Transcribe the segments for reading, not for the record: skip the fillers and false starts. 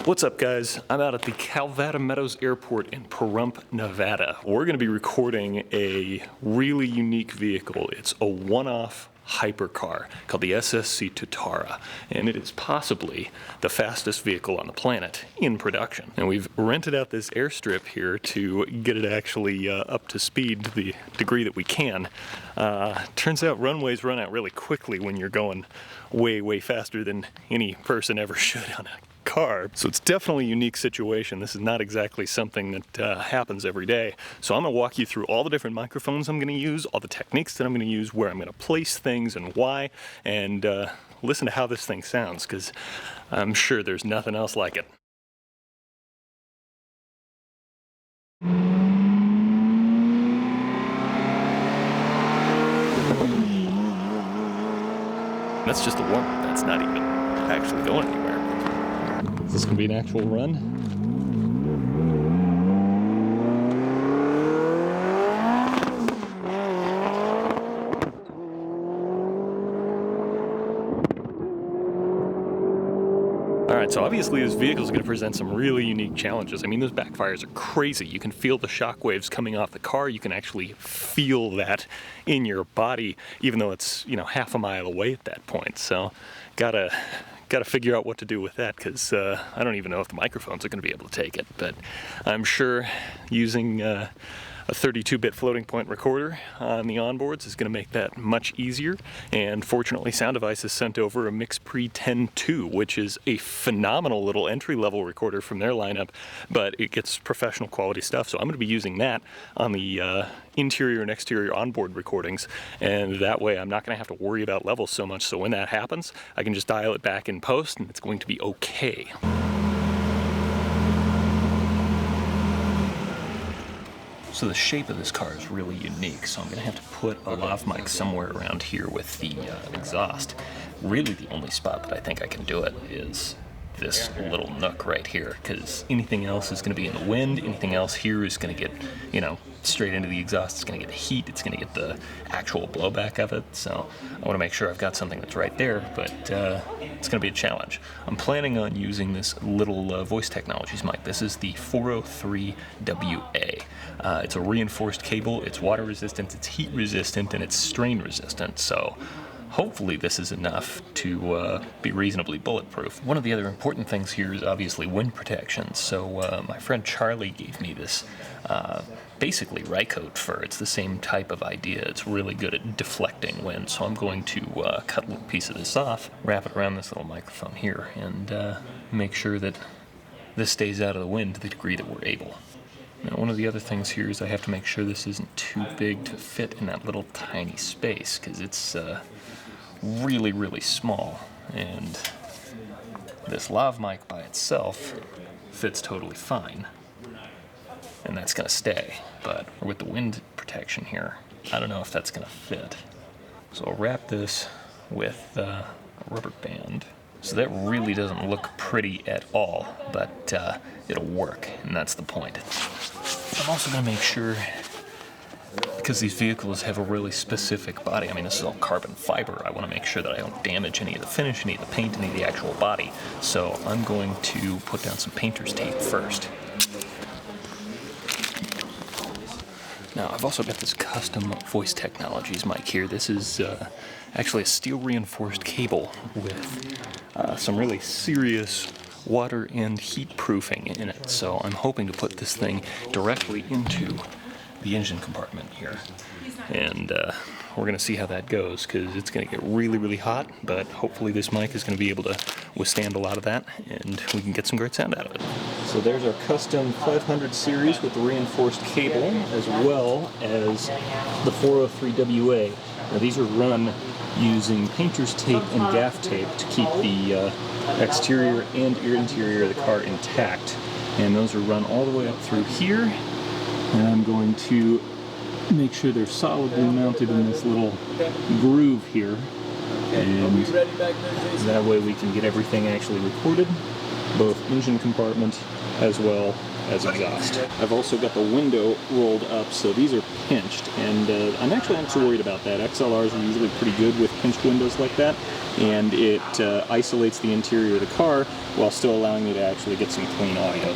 What's up, guys? I'm out at the Calvada Meadows Airport in Pahrump, Nevada. We're going to be recording a really unique vehicle. It's a one-off hypercar called the SSC Tuatara, and it is possibly the fastest vehicle on the planet in production. And we've rented out this airstrip here to get it actually up to speed to the degree that we can. Turns out runways run out really quickly when you're going way faster than any person ever should on a car. So it's definitely a unique situation. This is not exactly something that happens every day. So I'm going to walk you through all the different microphones I'm going to use, all the techniques that I'm going to use, where I'm going to place things and why, and listen to how this thing sounds, because I'm sure there's nothing else like it. That's just the warm-up. That's not even actually going anywhere. Is this going to be an actual run? Alright, so obviously this vehicle is going to present some really unique challenges. I mean, those backfires are crazy. You can feel the shock waves coming off the car. You can actually feel that in your body, even though it's, you know, half a mile away at that point. So, gotta figure out what to do with that, because I don't even know if the microphones are going to be able to take it. But I'm sure using a 32-bit floating point recorder on the onboards is going to make that much easier. And fortunately, Sound Devices sent over a MixPre 10.2, which is a phenomenal little entry-level recorder from their lineup, but it gets professional quality stuff. So I'm going to be using that on the interior and exterior onboard recordings, and that way I'm not going to have to worry about levels so much. So when that happens, I can just dial it back in post and it's going to be okay. So the shape of this car is really unique, so I'm going to have to put a lav mic somewhere around here with the exhaust. Really the only spot that I think I can do it is this little nook right here, because anything else is going to be in the wind. Anything else here is going to get, you know, straight into the exhaust. It's going to get the heat. It's going to get the actual blowback of it. So I want to make sure I've got something that's right there, but it's going to be a challenge. I'm planning on using this little Voice Technologies mic. This is the 403WA. It's a reinforced cable. It's water resistant, it's heat resistant, and it's strain resistant. So hopefully this is enough to be reasonably bulletproof. One of the other important things here is obviously wind protection. So my friend Charlie gave me this basically Rycote fur. It's the same type of idea. It's really good at deflecting wind. So I'm going to cut a little piece of this off, wrap it around this little microphone here, and make sure that this stays out of the wind to the degree that we're able. Now, one of the other things here is I have to make sure this isn't too big to fit in that little tiny space, because it's really small, and this lav mic by itself fits totally fine, and that's going to stay. But with the wind protection here, I don't know if that's going to fit. So I'll wrap this with a rubber band. So that really doesn't look pretty at all, but it'll work, and that's the point. I'm also going to make sure, because these vehicles have a really specific body, I mean, this is all carbon fiber, I want to make sure that I don't damage any of the finish, any of the paint, any of the actual body. So I'm going to put down some painter's tape first. Now, I've also got this custom Voice Technologies mic here. This is actually a steel reinforced cable with some really serious water and heat proofing in it. So I'm hoping to put this thing directly into the engine compartment here. And we're going to see how that goes, because it's going to get really hot, but hopefully this mic is going to be able to withstand a lot of that, and we can get some great sound out of it. So there's our custom 500 series with the reinforced cable, as well as the 403WA. Now these are run using painter's tape and gaff tape to keep the exterior and interior of the car intact. And those are run all the way up through here. And I'm going to make sure they're solidly mounted in this little groove here. And that way we can get everything actually recorded, both engine compartment as well as exhaust. I've also got the window rolled up, so these are pinched, and I'm actually not too worried about that. XLRs are usually pretty good with pinched windows like that, and it isolates the interior of the car while still allowing me to actually get some clean audio.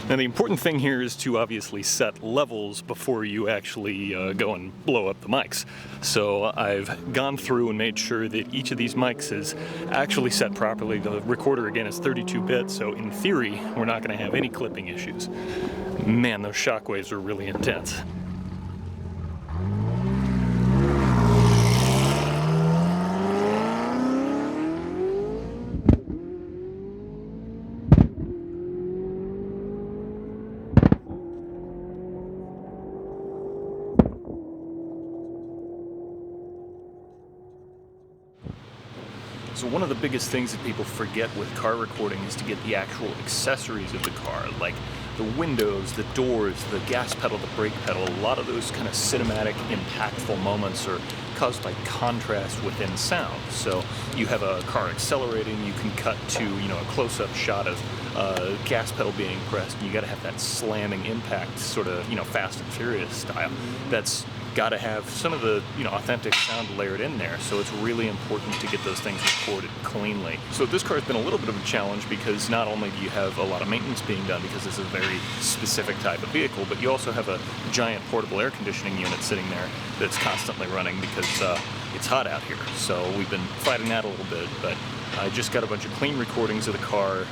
Now the important thing here is to obviously set levels before you actually go and blow up the mics. So I've gone through and made sure that each of these mics is actually set properly. The recorder again is 32-bit, so in theory we're not going to have any clipping issues. Man, those shockwaves are really intense. So one of the biggest things that people forget with car recording is to get the actual accessories of the car, like the windows, the doors, the gas pedal, the brake pedal. A lot of those kind of cinematic, impactful moments are caused by contrast within sound. So you have a car accelerating, you can cut to, a close-up shot of gas pedal being pressed, and you got to have that slamming impact, sort of, Fast and Furious style. That's got to have some of the authentic sound layered in there, so it's really important to get those things recorded cleanly. So this car has been a little bit of a challenge because not only do you have a lot of maintenance being done because this is a very specific type of vehicle, but you also have a giant portable air conditioning unit sitting there that's constantly running because it's hot out here. So we've been fighting that a little bit, but I just got a bunch of clean recordings of the car,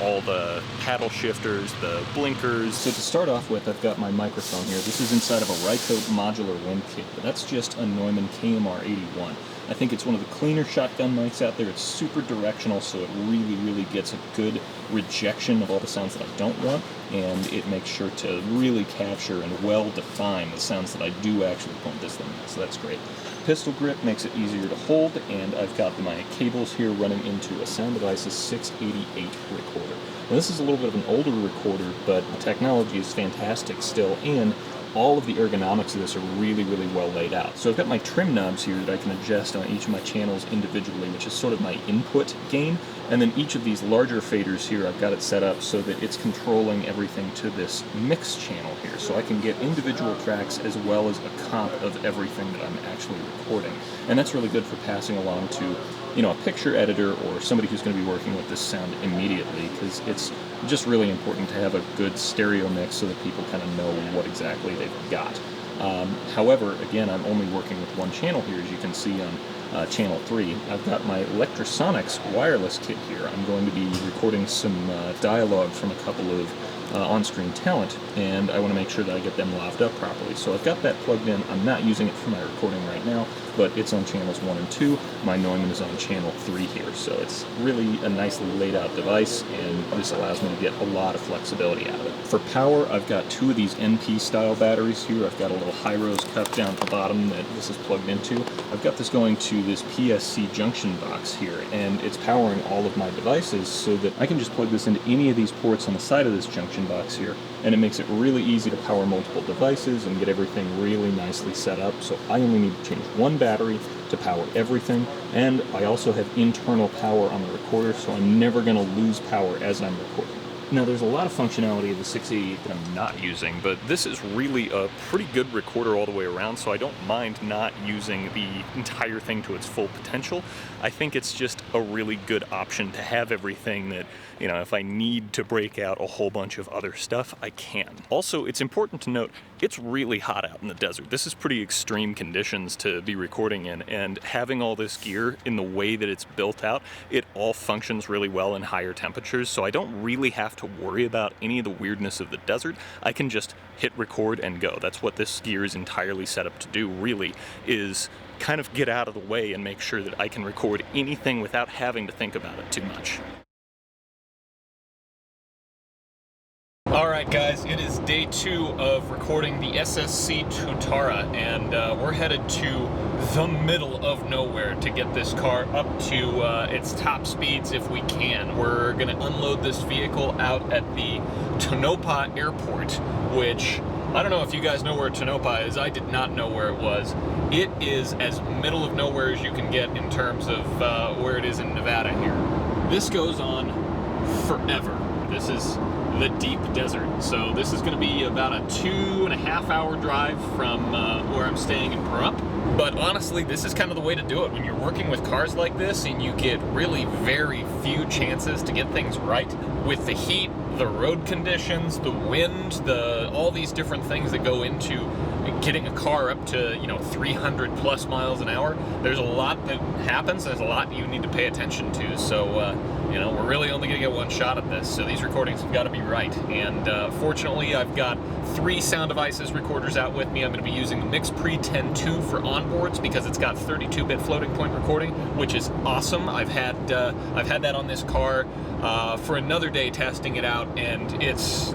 all the paddle shifters, the blinkers. So to start off with, I've got my microphone here. This is inside of a Rycote Modular wind kit, but that's just a Neumann KMR81. I think it's one of the cleaner shotgun mics out there. It's super directional, so it really gets a good rejection of all the sounds that I don't want, and it makes sure to really capture and well define the sounds that I do actually want this thing at, so that's great. Pistol grip makes it easier to hold, and I've got my cables here running into a Sound Devices 688 recorder. Now this is a little bit of an older recorder, but the technology is fantastic still, and all of the ergonomics of this are really well laid out. So I've got my trim knobs here that I can adjust on each of my channels individually, which is sort of my input gain. And then each of these larger faders here, I've got it set up so that it's controlling everything to this mix channel here. So I can get individual tracks as well as a comp of everything that I'm actually recording. And that's really good for passing along to, a picture editor or somebody who's going to be working with this sound immediately, because it's just really important to have a good stereo mix so that people kind of know what exactly they've got. However, again, I'm only working with one channel here, as you can see on channel 3. I've got my Lectrosonics wireless kit here. I'm going to be recording some dialogue from a couple of on-screen talent, and I want to make sure that I get them laved up properly. So I've got that plugged in. I'm not using it for my recording right now, but it's on channels 1 and 2. My Neumann is on channel 3 here, so it's really a nicely laid out device, and this allows me to get a lot of flexibility out of it. For power, I've got 2 of these NP style batteries here. I've got a little high-rose cup down at the bottom that this is plugged into. I've got this going to this PSC junction box here, and it's powering all of my devices so that I can just plug this into any of these ports on the side of this junction box here, and it makes it really easy to power multiple devices and get everything really nicely set up. So I only need to change one battery to power everything, and I also have internal power on the recorder, so I'm never going to lose power as I'm recording. Now, there's a lot of functionality of the 688 that I'm not using, but this is really a pretty good recorder all the way around, so I don't mind not using the entire thing to its full potential. I think it's just a really good option to have everything that, if I need to break out a whole bunch of other stuff, I can. Also, it's important to note, it's really hot out in the desert. This is pretty extreme conditions to be recording in, and having all this gear in the way that it's built out, it all functions really well in higher temperatures, so I don't really have have to worry about any of the weirdness of the desert. I can just hit record and go. That's what this gear is entirely set up to do, really, is kind of get out of the way and make sure that I can record anything without having to think about it too much. Alright guys, it is day 2 of recording the SSC Tuatara, and we're headed to the middle of nowhere to get this car up to its top speeds if we can. We're going to unload this vehicle out at the Tonopah Airport, which, I don't know if you guys know where Tonopah is. I did not know where it was. It is as middle of nowhere as you can get in terms of where it is in Nevada here. This goes on forever. This is the deep desert. So this is going to be about a 2.5 hour drive from where I'm staying in Pahrump. But honestly, this is kind of the way to do it when you're working with cars like this and you get really very few chances to get things right. With the heat, the road conditions, the wind, all these different things that go into getting a car up to, 300 plus miles an hour. There's a lot that happens. There's a lot you need to pay attention to. So, we're really only going to get one shot at this. So these recordings have got to be right. And fortunately, I've got 3 Sound Devices recorders out with me. I'm going to be using the MixPre 10.2 for onboards because it's got 32-bit floating point recording, which is awesome. I've had that on this car for another day testing it out, and it's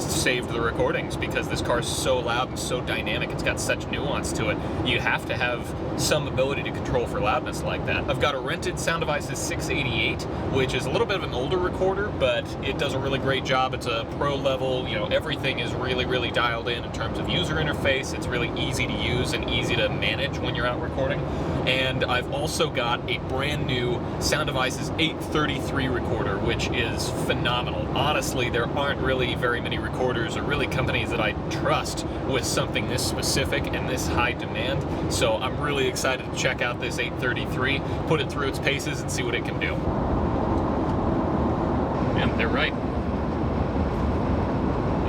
saved the recordings because this car is so loud and so dynamic. It's got such nuance to it. You have to have some ability to control for loudness like that. I've got a rented Sound Devices 688, which is a little bit of an older recorder, but it does a really great job. It's a pro level. Everything is really dialed in terms of user interface. It's really easy to use and easy to manage when you're out recording. And I've also got a brand new Sound Devices 833 recorder, which is phenomenal. Honestly, there aren't really very many recorders or really companies that I trust with something this specific and this high demand. So I'm really excited to check out this 833, put it through its paces and see what it can do. And they're right.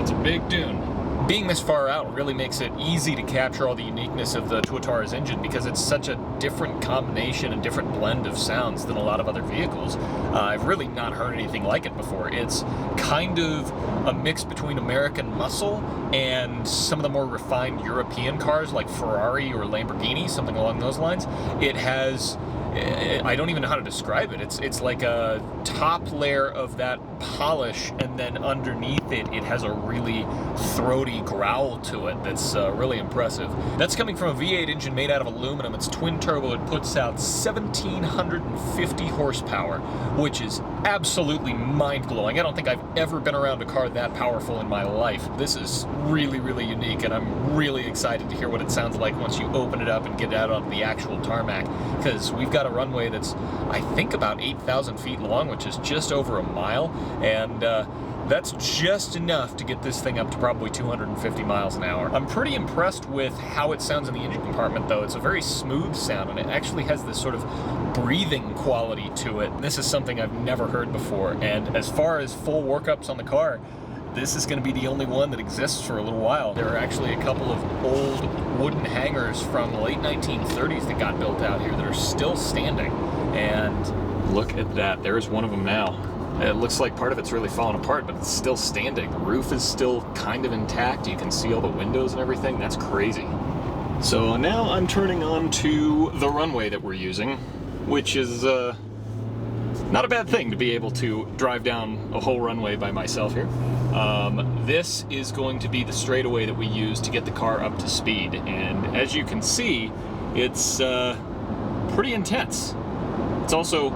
It's a big dune. Being this far out really makes it easy to capture all the uniqueness of the Tuatara's engine because it's such a different combination and different blend of sounds than a lot of other vehicles. I've really not heard anything like it before. It's kind of a mix between American muscle and some of the more refined European cars like Ferrari or Lamborghini, something along those lines. It has, I don't even know how to describe it. It's like a top layer of that polish, and then underneath it, it has a really throaty growl to it that's really impressive. That's coming from a V8 engine made out of aluminum. It's twin turbo. It puts out 1,750 horsepower, which is absolutely mind-blowing. I don't think I've ever been around a car that powerful in my life. This is really unique, and I'm really excited to hear what it sounds like once you open it up and get it out onto the actual tarmac, because we've got a runway that's, I think, about 8,000 feet long, which is just over a mile, and that's just enough to get this thing up to probably 250 miles an hour. I'm pretty impressed with how it sounds in the engine compartment, though. It's a very smooth sound, and it actually has this sort of breathing quality to it. This is something I've never heard before, and as far as full workups on the car, this is going to be the only one that exists for a little while. There are actually a couple of old wooden hangars from the late 1930s that got built out here that are still standing, and look at that. There's one of them now. It looks like part of it's really fallen apart, but it's still standing. The roof is still kind of intact. You can see all the windows and everything. That's crazy. So now I'm turning on to the runway that we're using, which is not a bad thing to be able to drive down a whole runway by myself here. This is going to be the straightaway that we use to get the car up to speed, and as you can see, it's pretty intense. It's also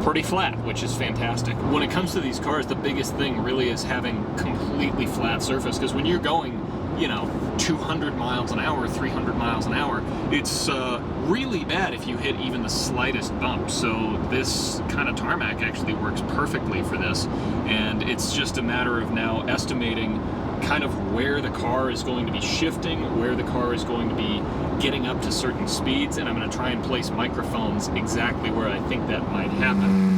pretty flat, which is fantastic. When it comes to these cars, the biggest thing really is having completely flat surface, because when you're going 200 miles an hour, 300 miles an hour, it's really bad if you hit even the slightest bump. So this kind of tarmac actually works perfectly for this, and it's just a matter of now estimating kind of where the car is going to be shifting, where the car is going to be getting up to certain speeds, and I'm going to try and place microphones exactly where I think that might happen.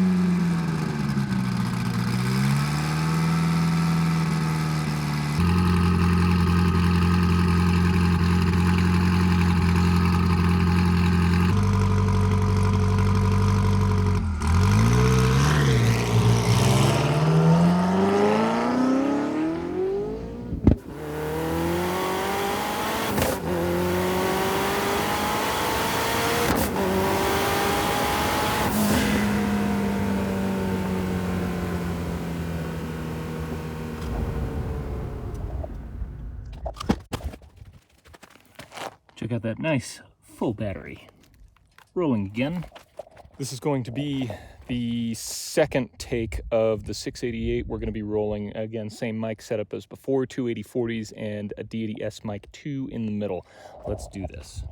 Check out that nice full battery. Rolling again. This is going to be the second take of the 688. We're going to be rolling, again, same mic setup as before, two 8040s and a D80S mic 2 in the middle. Let's do this.